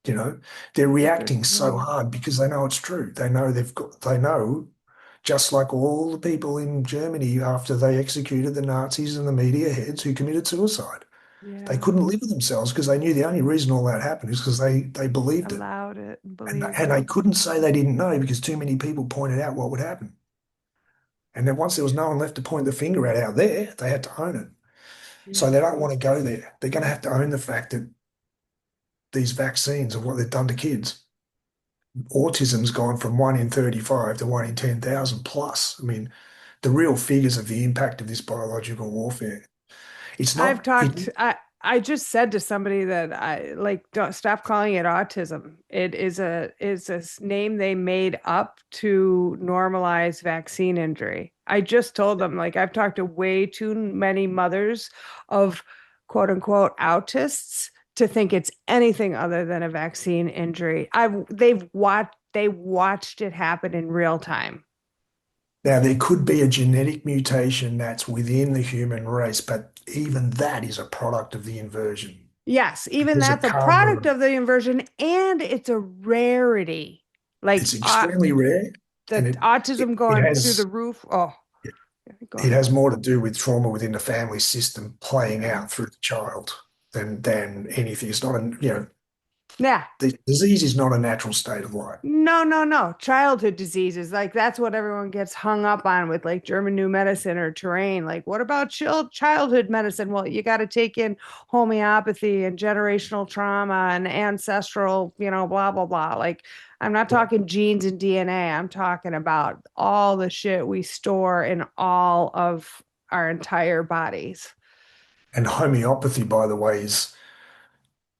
You know, they're Super reacting so strong. hard because they know it's true. They know, just like all the people in Germany after they executed the Nazis and the media heads who committed suicide. They Yeah. couldn't live with themselves because they knew the only reason all that happened is because they believed it. Allowed it and And, believed and they it. couldn't say they didn't know because too many people pointed out what would happen. And then once there was no one left to point the finger at out there, they had to own it. So Yeah. they don't want to go there. They're going to have to own the fact that these vaccines are what they've done to kids. Autism's gone from 1 in 35 to 1 in 10,000 plus. I mean, the real figures of the impact of this biological warfare. It's I've not, it, talked, I just said to somebody that I like, don't stop calling it autism. It is a name they made up to normalize vaccine injury. I just told them, like, I've talked to way too many mothers of quote unquote autists to think it's anything other than a vaccine injury. They watched it happen in real time. now there could be a genetic mutation that's within the human race, but even that is a product of the inversion Yes, even because of that's a karma. product of the inversion and it's a rarity. Like It's extremely rare the and it, autism it going through the has roof. Oh, go it ahead. has more to do with trauma within the family system playing Yeah. out through the child than anything. It's not a Yeah. The disease is not a natural state of life. No, no, no. Childhood diseases. Like that's what everyone gets hung up on with like German new medicine or terrain. Like, what about childhood medicine? Well, you got to take in homeopathy and generational trauma and ancestral, blah, blah, blah. Like, I'm not Yeah. talking genes and DNA. I'm talking about all the shit we store in all of our entire bodies. And homeopathy, by the way, is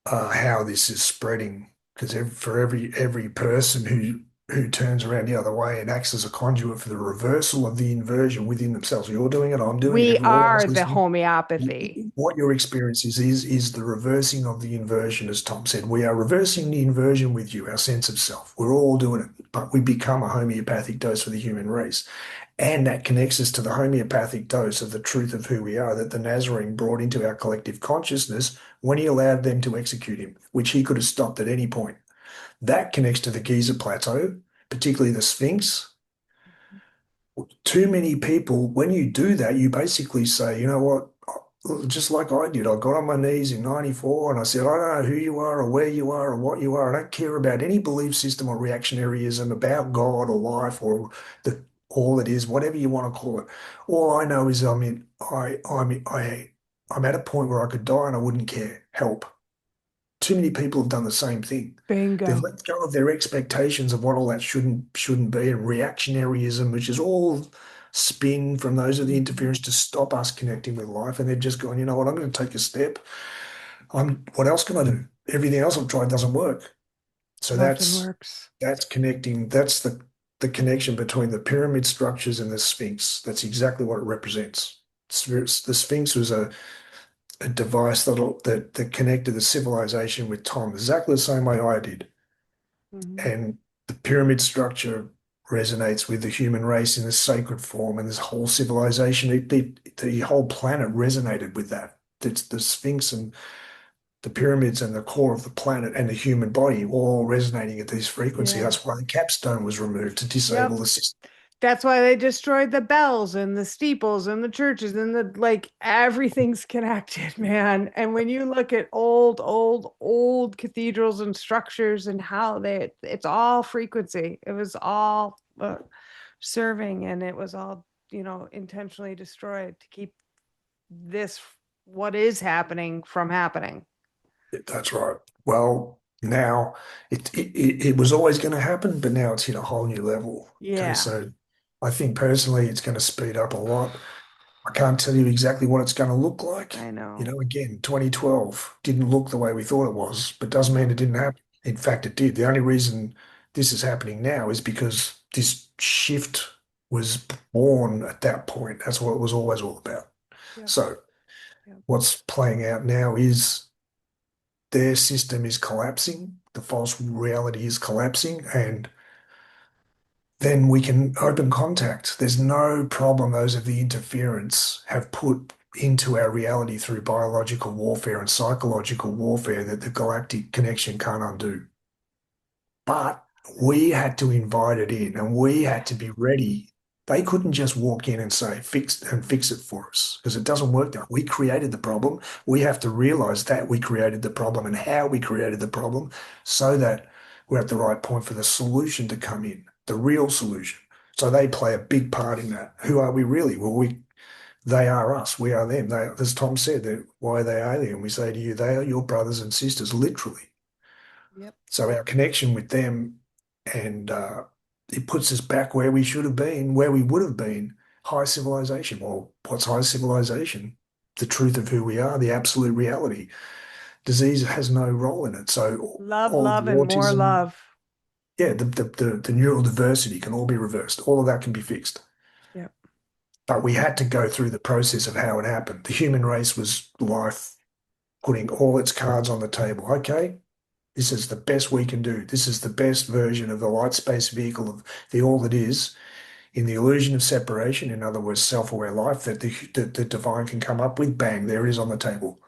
how this is spreading. Because for every person who turns around the other way and acts as a conduit for the reversal of the inversion within themselves, you're doing it, I'm doing it, We all of are us the listening. homeopathy. What your experience is the reversing of the inversion, as Tom said. We are reversing the inversion with you, our sense of self. We're all doing it, but we become a homeopathic dose for the human race. And that connects us to the homeopathic dose of the truth of who we are that the Nazarene brought into our collective consciousness when he allowed them to execute him, which he could have stopped at any point. That connects to the Giza Plateau, particularly the Sphinx. Too many people, when you do that, you basically say, you know what, just like I did, I got on my knees in 94 and I said, I don't know who you are or where you are or what you are. I don't care about any belief system or reactionaryism about God or life or the all it is, whatever you want to call it. All I know is I'm at a point where I could die and I wouldn't care. Help. Too many people have done the same thing. They've Bingo. let go of their expectations of what all that shouldn't be, and reactionaryism, which is all spin from those of the Mhm. interference to stop us connecting with life. And they've just gone, you know what, I'm going to take a step. What else can I do? Everything else I've tried doesn't work. So Nothing works. that's connecting. That's the connection between the pyramid structures and the Sphinx. That's exactly what it represents. The Sphinx was a device that connected the civilization with Tom, exactly the same way I did. Mhm. And the pyramid structure resonates with the human race in a sacred form, and this whole civilization, the whole planet resonated with that. It's the Sphinx and the pyramids and the core of the planet and the human body all resonating at this frequency. Yeah. That's why the capstone was removed to disable Yep. the system. That's why they destroyed the bells and the steeples and the churches and the like everything's connected, man. And when you look at old, old, old cathedrals and structures and how it's all frequency. It was all serving and it was all, intentionally destroyed to keep this what is happening from happening. That's right. Well, now it was always going to happen, but now it's hit a whole new level. Okay, Yeah, so I think personally it's going to speed up a lot. I can't tell you exactly what it's going to look like. I You know. know, again, 2012 didn't look the way we thought it was, but doesn't mean it No. didn't happen. In fact, it did. The only reason this is happening now is because this shift was born at that point. That's what it was always all about. Yep. So Yep. what's playing out now is their system is collapsing, the false reality is collapsing, and then we can open contact. There's no problem those of the interference have put into our reality through biological warfare and psychological warfare that the galactic connection can't undo. But we had to invite it in and we had to be ready. They couldn't just walk in and say, fix it for us because it doesn't work that. We created the problem. We have to realize that we created the problem and how we created the problem so that we're at the right point for the solution to come in, the real solution. So they play a big part in that. Who are we really? They are us. We are them. As Tom said, why are they alien? We say to you, they are your brothers and sisters, literally. Yep. So our connection with them and it puts us back where we should have been, where we would have been, high civilization. Well, what's high civilization? The truth of who we are, the absolute reality. Disease has no role in it. So Love, all the love, and more autism, love. yeah, the neural diversity can all be reversed. All of that can be fixed. Yep. But we had to go through the process of how it happened. The human race was life putting all its cards on the table. Okay, this is the best we can do. This is the best version of the light space vehicle of the all that is in the illusion of separation, in other words, self-aware life that the divine can come up with. Bang, there it is on the table.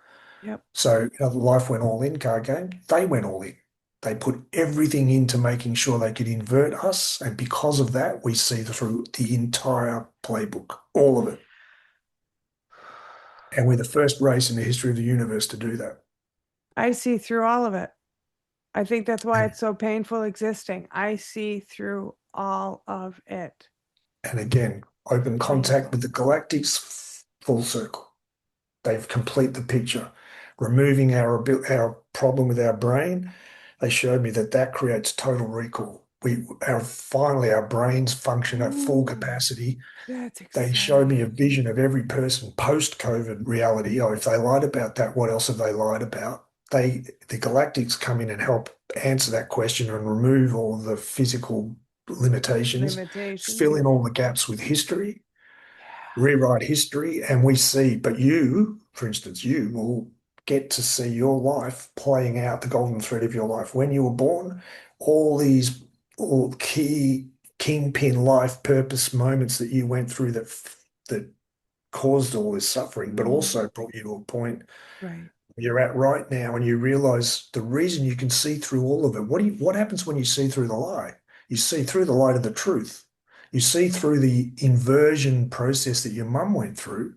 Yep. So, life went all in, card game. They went all in. They put everything into making sure they could invert us. And because of that, we see through the entire playbook, all of it. And we're the first race in the history of the universe to do that. I see through all of it. I think that's why And, it's so painful existing. I see through all of it. and again, open contact Painful. with the galactics, full circle. They've complete the picture. Removing our problem with our brain, they showed me that that creates total recall. Finally our brains function at full Ooh, capacity. that's They showed me a exciting. vision of every person post-COVID reality. Oh, if they lied about that, what else have they lied about? The galactics come in and help answer that question and remove all of the physical limitations, Limitations. fill in all the gaps with history, Yeah. rewrite history, and we see. But you, for instance, you will get to see your life playing out, the golden thread of your life. When you were born, all these all key kingpin life purpose moments that you went through that caused all this suffering, but Mm, also brought you to a point right. where you're at right now, and you realize the reason you can see through all of it. What happens when you see through the lie? You see through the light of the truth. You see through the inversion process that your mum went through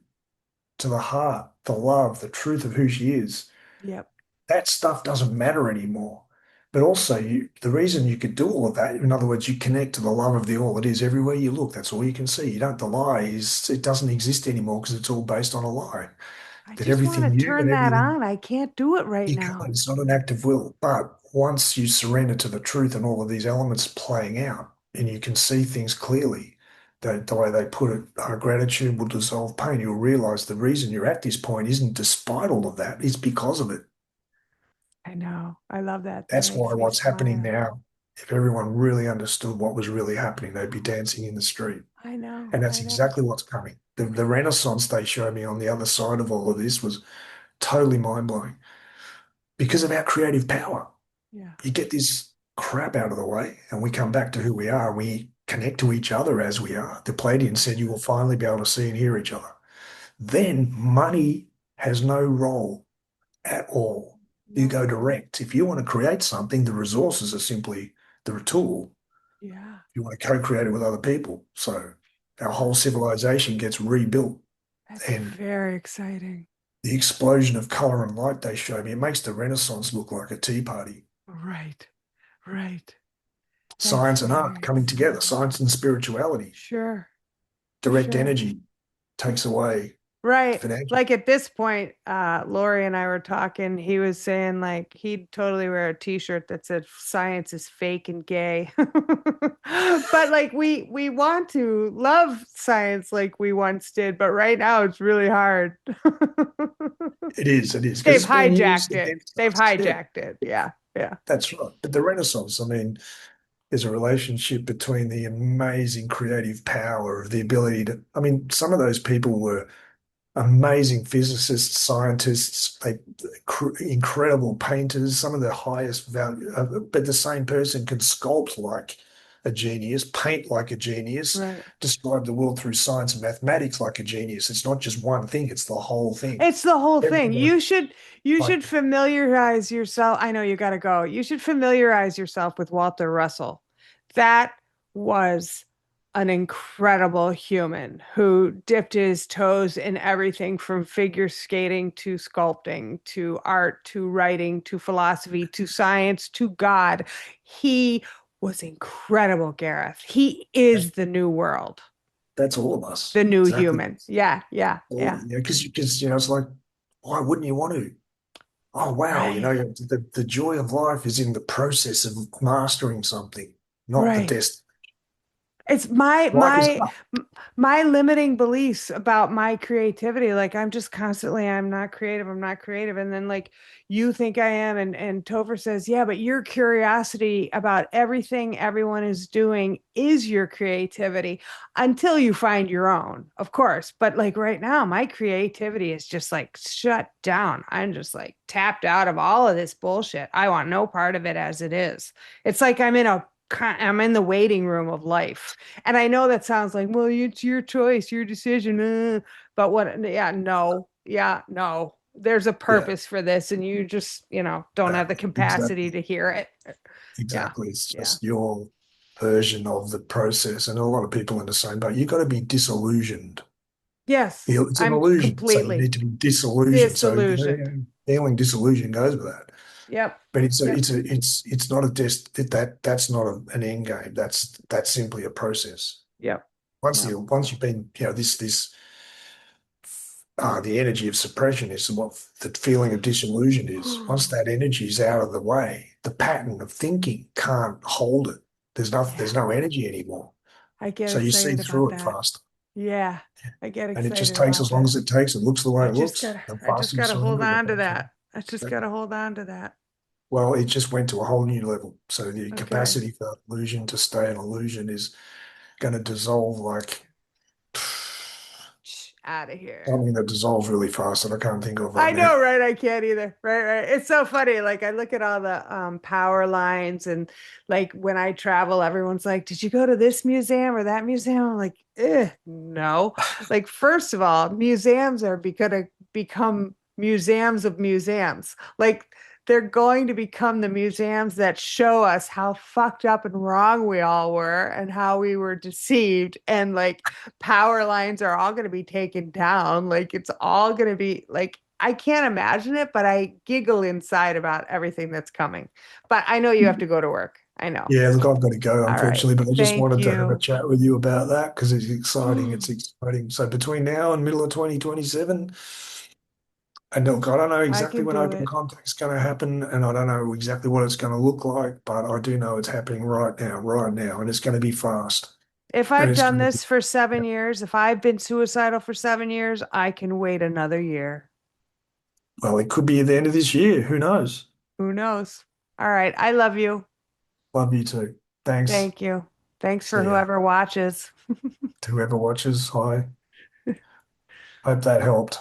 to the heart, the love, the truth of who she is. Yep. That stuff doesn't matter anymore. But also, the reason you could do all of that, in other words, you connect to the love of the all it is everywhere you look. That's all you can see. You don't, the lie is, it doesn't exist anymore because it's all based on a lie. I That just want to everything you turn and that everything on. I can't do it right you now. can't, it's not an act of will. But once you surrender to the truth and all of these elements playing out, and you can see things clearly, the way they put it, gratitude will dissolve pain. You'll realize the reason you're at this point isn't despite all of that, it's because of it. I know. I love that. That That's why makes me what's happening smile. now, if everyone really understood what was really happening, they'd be dancing in the street. I know. And that's I know. exactly what's coming. The renaissance they showed me on the other side of all of this was totally mind blowing because of our creative power. Yeah. You get this crap out of the way and we come back to who we are. We connect to each other as we are. The Palladian said you will finally be able to see and hear each other. Then money has no role at all. You No. go direct. If you want to create something, the resources are simply the tool. Yeah. You want to co-create it with other people. So our whole civilization gets rebuilt. That's And very exciting. the explosion of color and light they show me, it makes the Renaissance look like a tea party. Right. Right. That's Science and art very coming together, exciting. science and spirituality. Sure. Direct Sure. energy takes away Right. financial. Like at this point, Lori and I were talking. He was saying like he'd totally wear a t-shirt that said science is fake and gay. But like we want to love science like we once did, but right now it's really hard. It is, because They've it's being used hijacked it. against They've us. Yeah, hijacked it. Yeah. Yeah. that's right. But the Renaissance, I mean, there's a relationship between the amazing creative power of the ability to, I mean, some of those people were amazing physicists, scientists, incredible painters, some of the highest value, but the same person can sculpt like a genius, paint like a genius, Right. describe the world through science and mathematics like a genius. It's not just one thing, it's the whole thing. It's the whole thing. Everyone You should like familiarize yourself. I know you got to go. You should familiarize yourself with Walter Russell. That was an incredible human who dipped his toes in everything from figure skating to sculpting to art to writing to philosophy to science to God. He was incredible, Gareth. He is the new world, that's all of us. the new Exactly. human. Yeah, yeah, All, yeah. because it's like, why wouldn't you want to? Oh wow, Right. the joy of life is in the process of mastering something, not the Right. destiny. It's my Life is my my limiting beliefs about my creativity. Like I'm just constantly, I'm not creative, I'm not creative. And then like you think I am, and Topher says, yeah, but your curiosity about everything everyone is doing is your creativity until you find your own, of course. But like right now, my creativity is just like shut down. I'm just like tapped out of all of this bullshit. I want no part of it as it is. It's like I'm in the waiting room of life. And I know that sounds like, well, it's your choice, your decision. But what, yeah, no, yeah, no. There's a yeah, purpose for this, and you just, don't have the capacity exactly, to hear it. Yeah, exactly. It's yeah. just your version of the process, and a lot of people in the same boat. You've got to be disillusioned. Yes, It's an I'm illusion, so you completely need to be disillusioned. So disillusioned. feeling disillusion goes with that. Yep. But it's a, Yep. it's a, it's not a that's not an end game. That's simply a process. Yep. Yep. Once you've been, this the energy of suppression is what the feeling of disillusion is. Once that energy is out of the way, the pattern of thinking can't hold it. Yeah. There's no energy anymore. I get So you see excited about through it that. fast. Yeah. I get And it just excited takes about as long that. as it takes. It looks the way I it just looks. gotta The I just faster you gotta hold surrender, the on to faster. that. I just gotta hold on to that. Well, it just went to a whole new level. So the Okay. capacity for illusion to stay an illusion is going to dissolve like Out of here. something that dissolves really fast that I can't think of right I now. know, right? I can't either. Right, right. It's so funny. Like I look at all the power lines and like when I travel, everyone's like, "Did you go to this museum or that museum?" I'm like, no. Like, first of all, museums are gonna become museums of museums. Like they're going to become the museums that show us how fucked up and wrong we all were and how we were deceived. And like power lines are all going to be taken down. Like it's all going to be like, I can't imagine it, but I giggle inside about everything that's coming. But I know you have to go to work. I know. Yeah, look, I've got to go, All right. unfortunately, but I just Thank wanted to have a you. chat with you about that because it's exciting. It's exciting. So between now and middle of 2027, and look, I don't know I exactly can when do open it. contact's going to happen, and I don't know exactly what it's going to look like, but I do know it's happening right now, and it's going to be fast, If and I've it's done going to be, this for 7 years, if I've been suicidal for 7 years, I can wait another year. well, it could be at the end of this year. Who knows? Who knows? All right. I love you. Love you too. Thanks. Thank you. Thanks for See ya. whoever watches. To whoever watches, hi. Hope that helped.